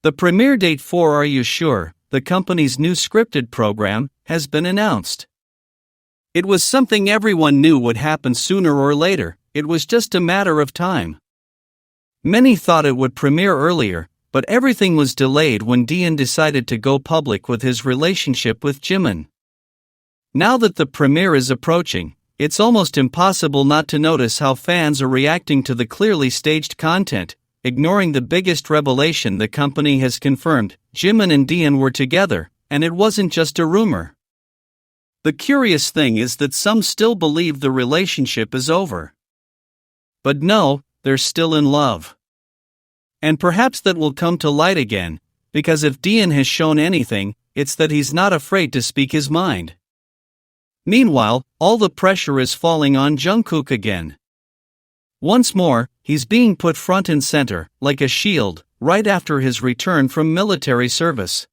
The premiere date for Are You Sure?, the company's new scripted program, has been announced. It was something everyone knew would happen sooner or later, it was just a matter of time. Many thought it would premiere earlier, but everything was delayed when Dion decided to go public with his relationship with Jimin. Now that the premiere is approaching, it's almost impossible not to notice how fans are reacting to the clearly staged content, ignoring the biggest revelation the company has confirmed: Jimin and Dion were together, and it wasn't just a rumor. The curious thing is that some still believe the relationship is over. But no, they're still in love. And perhaps that will come to light again, because if Dion has shown anything, it's that he's not afraid to speak his mind. Meanwhile, all the pressure is falling on Jungkook again. Once more, he's being put front and center, like a shield, right after his return from military service.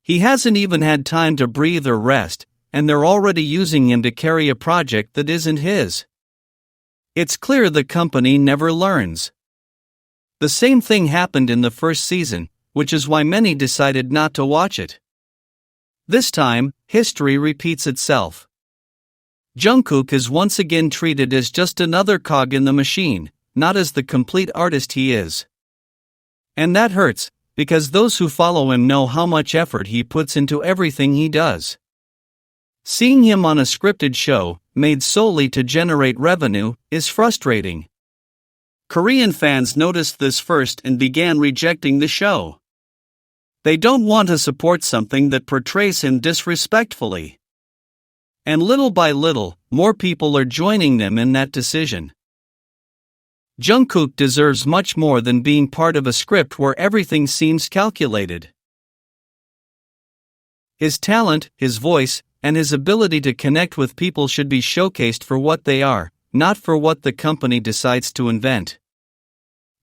He hasn't even had time to breathe or rest, and they're already using him to carry a project that isn't his. It's clear the company never learns. The same thing happened in the first season, which is why many decided not to watch it. This time, history repeats itself. Jungkook is once again treated as just another cog in the machine, not as the complete artist he is. And that hurts, because those who follow him know how much effort he puts into everything he does. Seeing him on a scripted show, made solely to generate revenue, is frustrating. Korean fans noticed this first and began rejecting the show. They don't want to support something that portrays him disrespectfully. And little by little, more people are joining them in that decision. Jungkook deserves much more than being part of a script where everything seems calculated. His talent, his voice, and his ability to connect with people should be showcased for what they are, not for what the company decides to invent.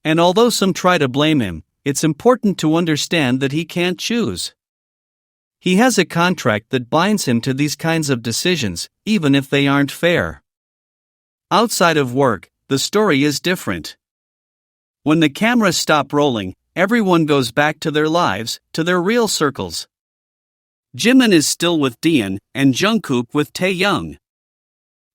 And although some try to blame him, it's important to understand that he can't choose. He has a contract that binds him to these kinds of decisions, even if they aren't fair. Outside of work, the story is different. When the cameras stop rolling, everyone goes back to their lives, to their real circles. Jimin is still with Dion, and Jungkook with Taehyung.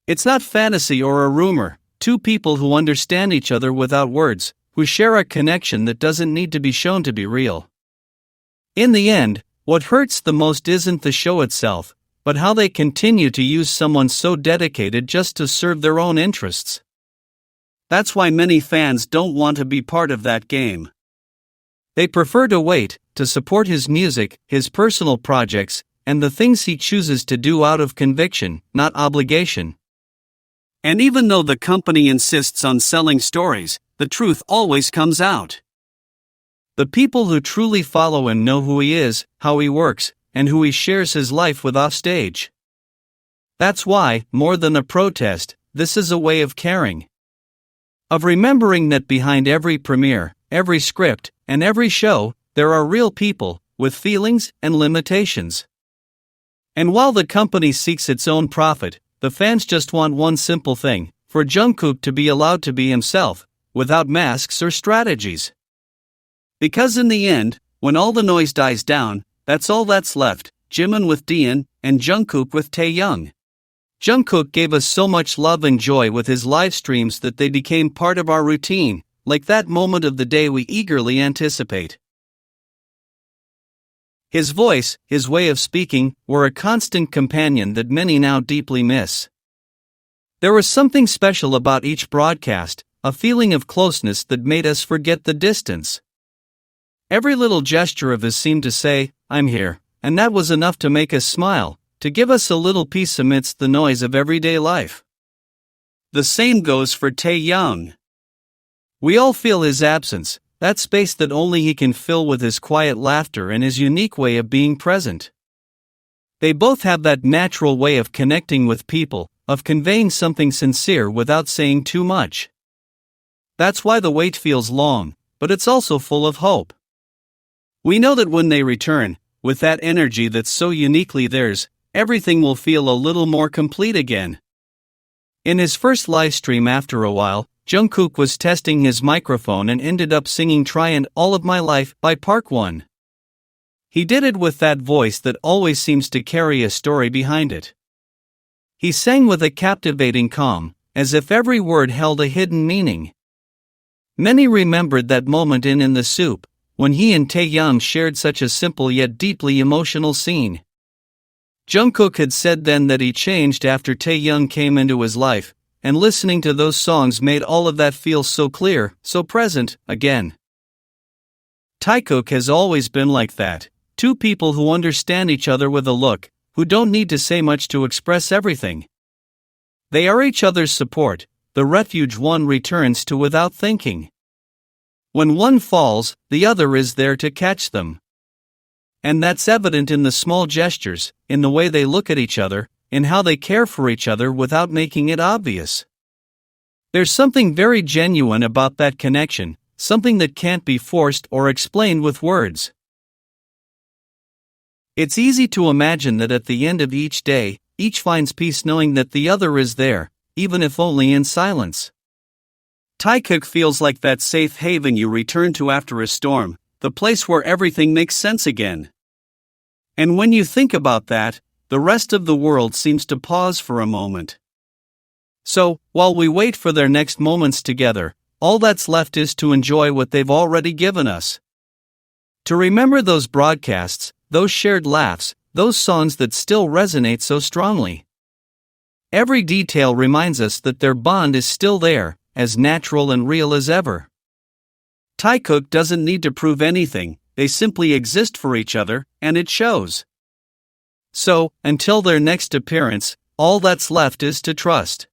It's not fantasy or a rumor, two people who understand each other without words, who share a connection that doesn't need to be shown to be real. In the end, what hurts the most isn't the show itself, but how they continue to use someone so dedicated just to serve their own interests. That's why many fans don't want to be part of that game. They prefer to wait, to support his music, his personal projects, and the things he chooses to do out of conviction, not obligation. And even though the company insists on selling stories, the truth always comes out. The people who truly follow him know who he is, how he works, and who he shares his life with offstage. That's why, more than a protest, this is a way of caring. Of remembering that behind every premiere, every script, and every show, there are real people, with feelings and limitations. And while the company seeks its own profit, the fans just want one simple thing: for Jungkook to be allowed to be himself, without masks or strategies. Because in the end, when all the noise dies down, that's all that's left: Jimin with Dion, and Jungkook with Taehyung. Jungkook gave us so much love and joy with his live streams that they became part of our routine, like that moment of the day we eagerly anticipate. His voice, his way of speaking, were a constant companion that many now deeply miss. There was something special about each broadcast, a feeling of closeness that made us forget the distance. Every little gesture of his seemed to say, "I'm here," and that was enough to make us smile, to give us a little peace amidst the noise of everyday life. The same goes for Taehyung. We all feel his absence, that space that only he can fill with his quiet laughter and his unique way of being present. They both have that natural way of connecting with people, of conveying something sincere without saying too much. That's why the wait feels long, but it's also full of hope. We know that when they return, with that energy that's so uniquely theirs, everything will feel a little more complete again. In his first livestream after a while, Jungkook was testing his microphone and ended up singing "Try and All of My Life" by Park One. He did it with that voice that always seems to carry a story behind it. He sang with a captivating calm, as if every word held a hidden meaning. Many remembered that moment in the Soup, when he and Taehyung shared such a simple yet deeply emotional scene. Jungkook had said then that he changed after Taehyung came into his life, and listening to those songs made all of that feel so clear, so present, again. Taekook has always been like that. Two people who understand each other with a look, who don't need to say much to express everything. They are each other's support, the refuge one returns to without thinking. When one falls, the other is there to catch them. And that's evident in the small gestures, in the way they look at each other, in how they care for each other without making it obvious. There's something very genuine about that connection, something that can't be forced or explained with words. It's easy to imagine that at the end of each day, each finds peace knowing that the other is there, even if only in silence. Taekook feels like that safe haven you return to after a storm, the place where everything makes sense again. And when you think about that, the rest of the world seems to pause for a moment. So, while we wait for their next moments together, all that's left is to enjoy what they've already given us. To remember those broadcasts, those shared laughs, those songs that still resonate so strongly. Every detail reminds us that their bond is still there, as natural and real as ever. Taekook doesn't need to prove anything, they simply exist for each other, and it shows. So, until their next appearance, all that's left is to trust.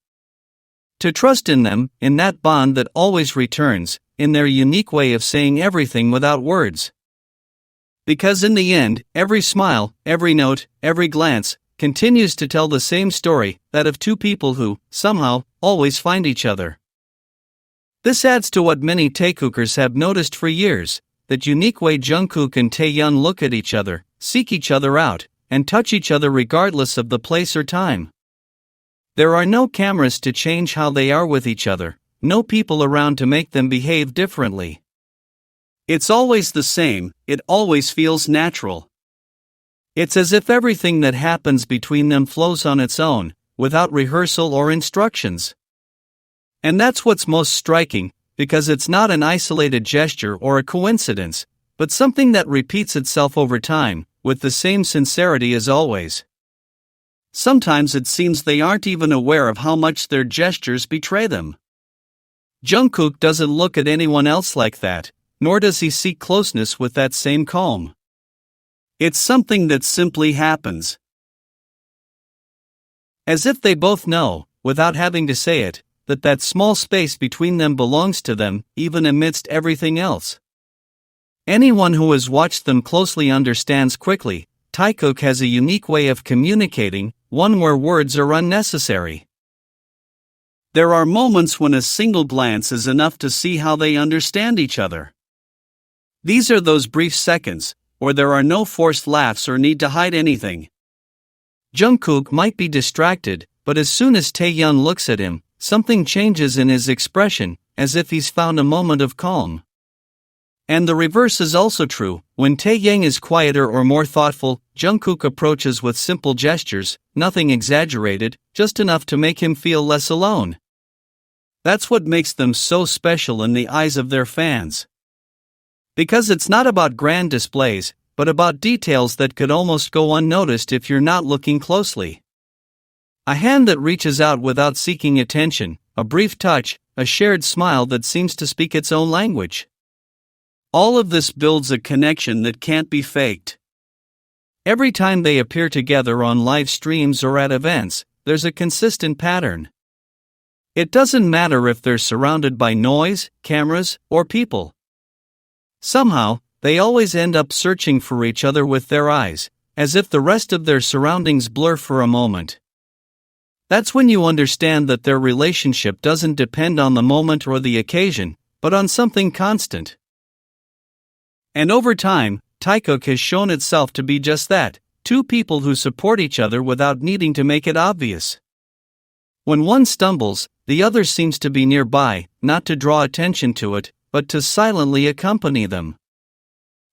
To trust in them, in that bond that always returns, in their unique way of saying everything without words. Because in the end, every smile, every note, every glance, continues to tell the same story, that of two people who, somehow, always find each other. This adds to what many Taekookers have noticed for years, that unique way Jungkook and Taehyung look at each other, seek each other out, and touch each other regardless of the place or time. There are no cameras to change how they are with each other, no people around to make them behave differently. It's always the same, it always feels natural. It's as if everything that happens between them flows on its own, without rehearsal or instructions. And that's what's most striking, because it's not an isolated gesture or a coincidence, but something that repeats itself over time, with the same sincerity as always. Sometimes it seems they aren't even aware of how much their gestures betray them. Jungkook doesn't look at anyone else like that, nor does he seek closeness with that same calm. It's something that simply happens. As if they both know, without having to say it, that small space between them belongs to them, even amidst everything else. Anyone who has watched them closely understands quickly, Taekook has a unique way of communicating, one where words are unnecessary. There are moments when a single glance is enough to see how they understand each other. These are those brief seconds, where there are no forced laughs or need to hide anything. Jungkook might be distracted, but as soon as Taehyung looks at him, something changes in his expression, as if he's found a moment of calm. And the reverse is also true. When Taehyung is quieter or more thoughtful, Jungkook approaches with simple gestures, nothing exaggerated, just enough to make him feel less alone. That's what makes them so special in the eyes of their fans. Because it's not about grand displays, but about details that could almost go unnoticed if you're not looking closely. A hand that reaches out without seeking attention, a brief touch, a shared smile that seems to speak its own language. All of this builds a connection that can't be faked. Every time they appear together on live streams or at events, there's a consistent pattern. It doesn't matter if they're surrounded by noise, cameras, or people. Somehow, they always end up searching for each other with their eyes, as if the rest of their surroundings blur for a moment. That's when you understand that their relationship doesn't depend on the moment or the occasion, but on something constant. And over time, Taekook has shown itself to be just that, two people who support each other without needing to make it obvious. When one stumbles, the other seems to be nearby, not to draw attention to it, but to silently accompany them.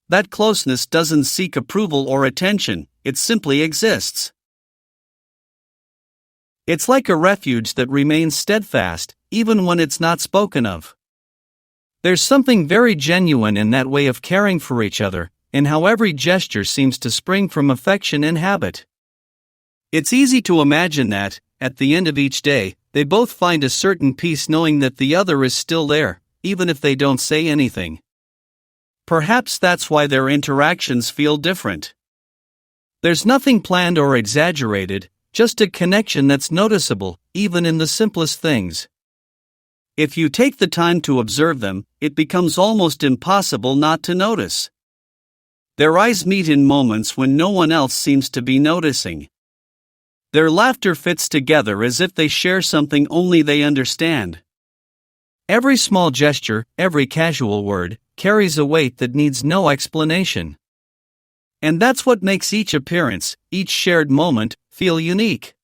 That closeness doesn't seek approval or attention, it simply exists. It's like a refuge that remains steadfast, even when it's not spoken of. There's something very genuine in that way of caring for each other, in how every gesture seems to spring from affection and habit. It's easy to imagine that, at the end of each day, they both find a certain peace knowing that the other is still there, even if they don't say anything. Perhaps that's why their interactions feel different. There's nothing planned or exaggerated, just a connection that's noticeable, even in the simplest things. If you take the time to observe them, it becomes almost impossible not to notice. Their eyes meet in moments when no one else seems to be noticing. Their laughter fits together as if they share something only they understand. Every small gesture, every casual word, carries a weight that needs no explanation. And that's what makes each appearance, each shared moment, feel unique.